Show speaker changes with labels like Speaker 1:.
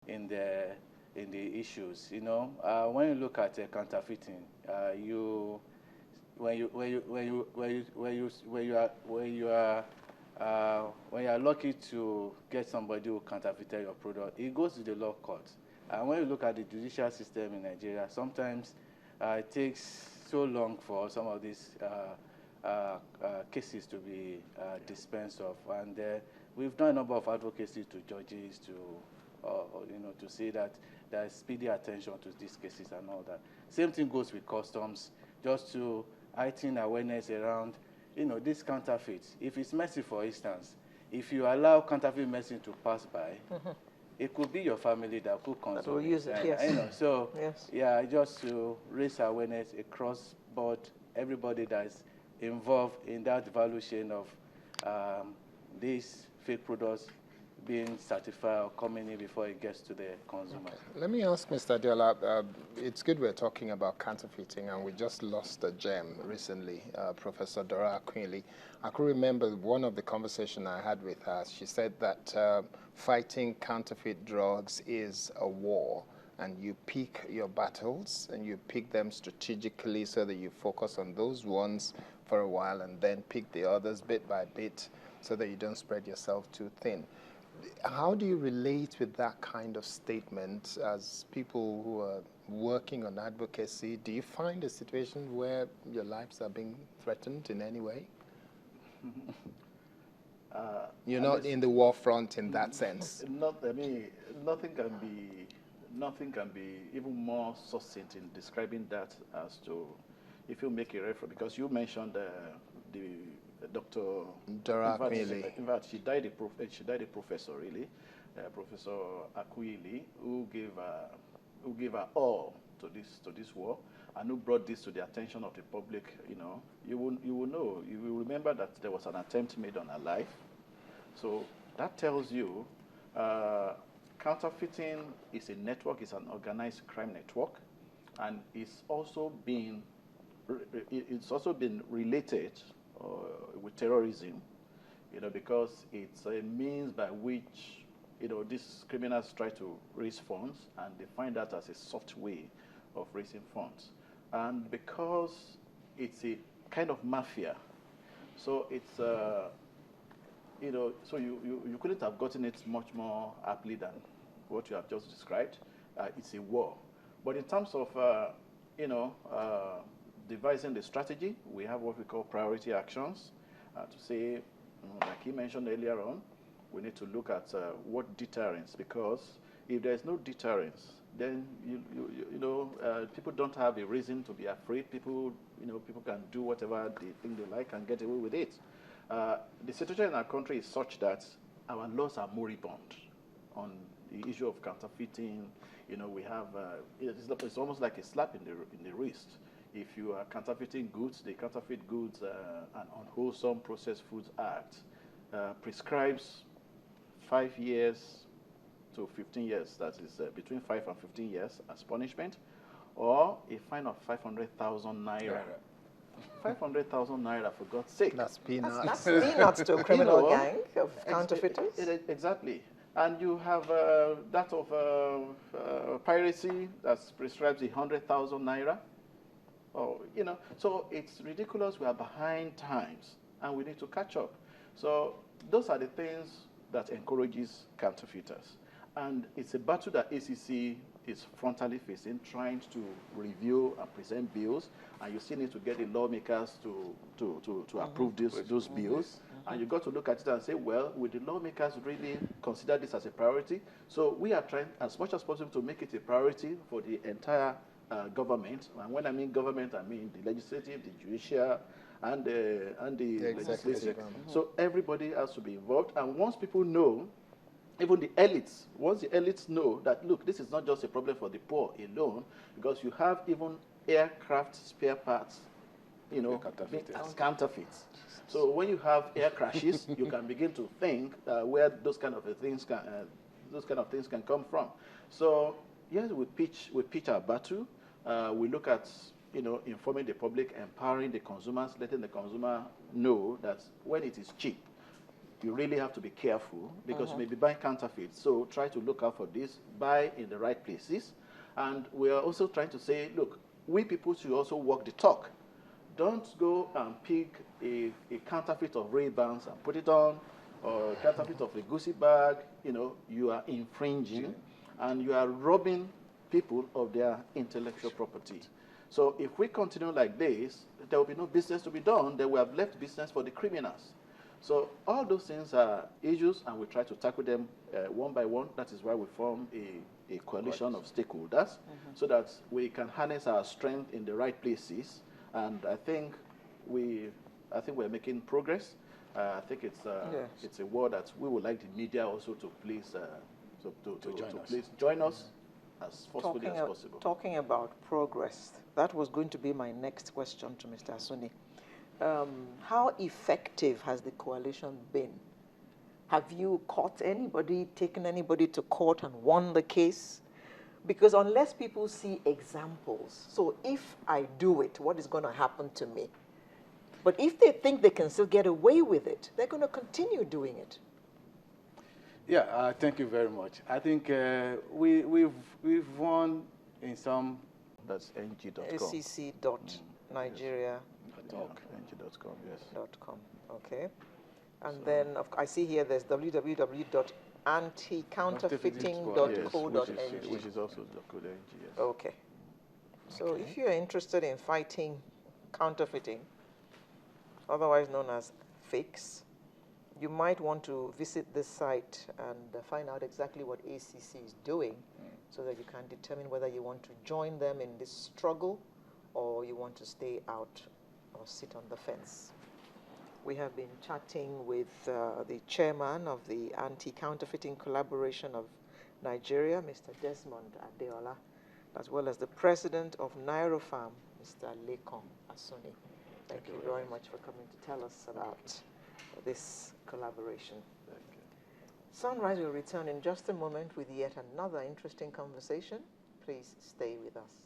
Speaker 1: in the issues. You know, when you look at counterfeiting, when you are lucky to get somebody who counterfeited your product, it goes to the law court. And when you look at the judicial system in Nigeria, sometimes it takes so long for some of these cases to be dispensed of. And we've done a number of advocacy to judges to, to say that there is speedy attention to these cases and all that. Same thing goes with customs, just to heighten awareness around, these counterfeits. If it's medicine, for instance, if you allow counterfeit medicine to pass by, it could be your family that could consume
Speaker 2: that will use it, yes.
Speaker 1: So,
Speaker 2: yes.
Speaker 1: Yeah, just to raise awareness across board, everybody that's involved in that value chain of these fake products being certified or coming in before it gets to the consumer.
Speaker 3: Okay. Let me ask Mr. Adiola, it's good we're talking about counterfeiting, and we just lost a gem recently, Professor Dora Akinli. I could remember one of the conversations I had with her. She said that fighting counterfeit drugs is a war, and you pick your battles, and you pick them strategically so that you focus on those ones for a while and then pick the others bit by bit so that you don't spread yourself too thin. How do you relate with that kind of statement as people who are working on advocacy? Do you find a situation where your lives are being threatened in any way? You're not in the war front in that sense.
Speaker 4: Nothing can be even more succinct in describing that as to, if you make a reference, because you mentioned the Dr.
Speaker 3: Dora Akinli.
Speaker 4: In fact, she died a professor, really, Professor Akinli, who gave her all to this war, and who brought this to the attention of the public. You will remember that there was an attempt made on her life. So that tells you counterfeiting is a network, it's an organized crime network, and it's also been related with terrorism, because it's a means by which, these criminals try to raise funds, and they find that as a soft way of raising funds. And because it's a kind of mafia, so it's, so you couldn't have gotten it much more aptly than what you have just described. It's a war. But in terms of, devising the strategy, we have what we call priority actions to say, like he mentioned earlier on, we need to look at what deterrence, because if there's no deterrence, then people don't have a reason to be afraid. People can do whatever they think they like and get away with it. The situation in our country is such that our laws are moribund on the issue of counterfeiting. We have it's almost like a slap in the wrist. If you are counterfeiting goods, the Counterfeit Goods and Unwholesome Processed Foods Act prescribes 5 years to 15 years, that is between 5 and 15 years as punishment, or a fine of 500,000 naira. 500,000 naira, for God's sake.
Speaker 3: That's peanuts.
Speaker 2: That's peanuts to a criminal gang of counterfeiters.
Speaker 4: Exactly. And you have that of piracy that prescribes 100,000 naira. So it's ridiculous. We are behind times, and we need to catch up. So those are the things that encourages counterfeiters. And it's a battle that ACC is frontally facing, trying to review and present bills, and you still need to get the lawmakers to approve those bills. And you've got to look at it and say, well, will the lawmakers really consider this as a priority? So we are trying as much as possible to make it a priority for the entire government. And when I mean government, I mean the legislative, the judicial, and the legislative. So everybody has to be involved. And once people know, even the elites, once the elites know that, look, this is not just a problem for the poor alone, because you have even aircraft spare parts, as counterfeits. So when you have air crashes, you can begin to think where those kind of things can come from. So yes, we pitch our battle. We look at informing the public, empowering the consumers, letting the consumer know that when it is cheap, you really have to be careful because you may be buying counterfeit. So try to look out for this, buy in the right places. And we are also trying to say, look, we people should also walk the talk. Don't go and pick a counterfeit of Ray-Bans and put it on, or a counterfeit of a Gucci bag. You know, you are infringing and you are robbing people of their intellectual property. So if we continue like this, there will be no business to be done. Then we have left business for the criminals. So all those things are issues, and we try to tackle them one by one. That is why we form a coalition of stakeholders, so that we can harness our strength in the right places. And I think we're making progress. I think it's a word that we would like the media also to please join us as forcefully as possible.
Speaker 2: Talking about progress, that was going to be my next question to Mr. Asuni. How effective has the coalition been? Have you caught anybody, taken anybody to court and won the case? Because unless people see examples, so if I do it, what is going to happen to me? But if they think they can still get away with it, they're going to continue doing it.
Speaker 1: Yeah, thank you very much. I think we've won in some.
Speaker 4: That's ng.com.
Speaker 2: acc.nigeria.
Speaker 4: ng.com, yes.
Speaker 2: .com, okay. And then I see here there's www.anti-counterfeiting.co.ng.
Speaker 4: Which is also .co.ng, yes.
Speaker 2: Okay. So if you're interested in fighting counterfeiting, otherwise known as fakes, you might want to visit this site and find out exactly what ACC is doing so that you can determine whether you want to join them in this struggle or you want to stay out or sit on the fence. We have been chatting with the chairman of the Anti-Counterfeiting Collaboration of Nigeria, Mr. Desmond Adeola, as well as the president of Nairofarm, Mr. Lekon Asuni. Thank you very much for coming to tell us about this collaboration.
Speaker 4: Thank you.
Speaker 2: Sunrise will return in just a moment with yet another interesting conversation. Please stay with us.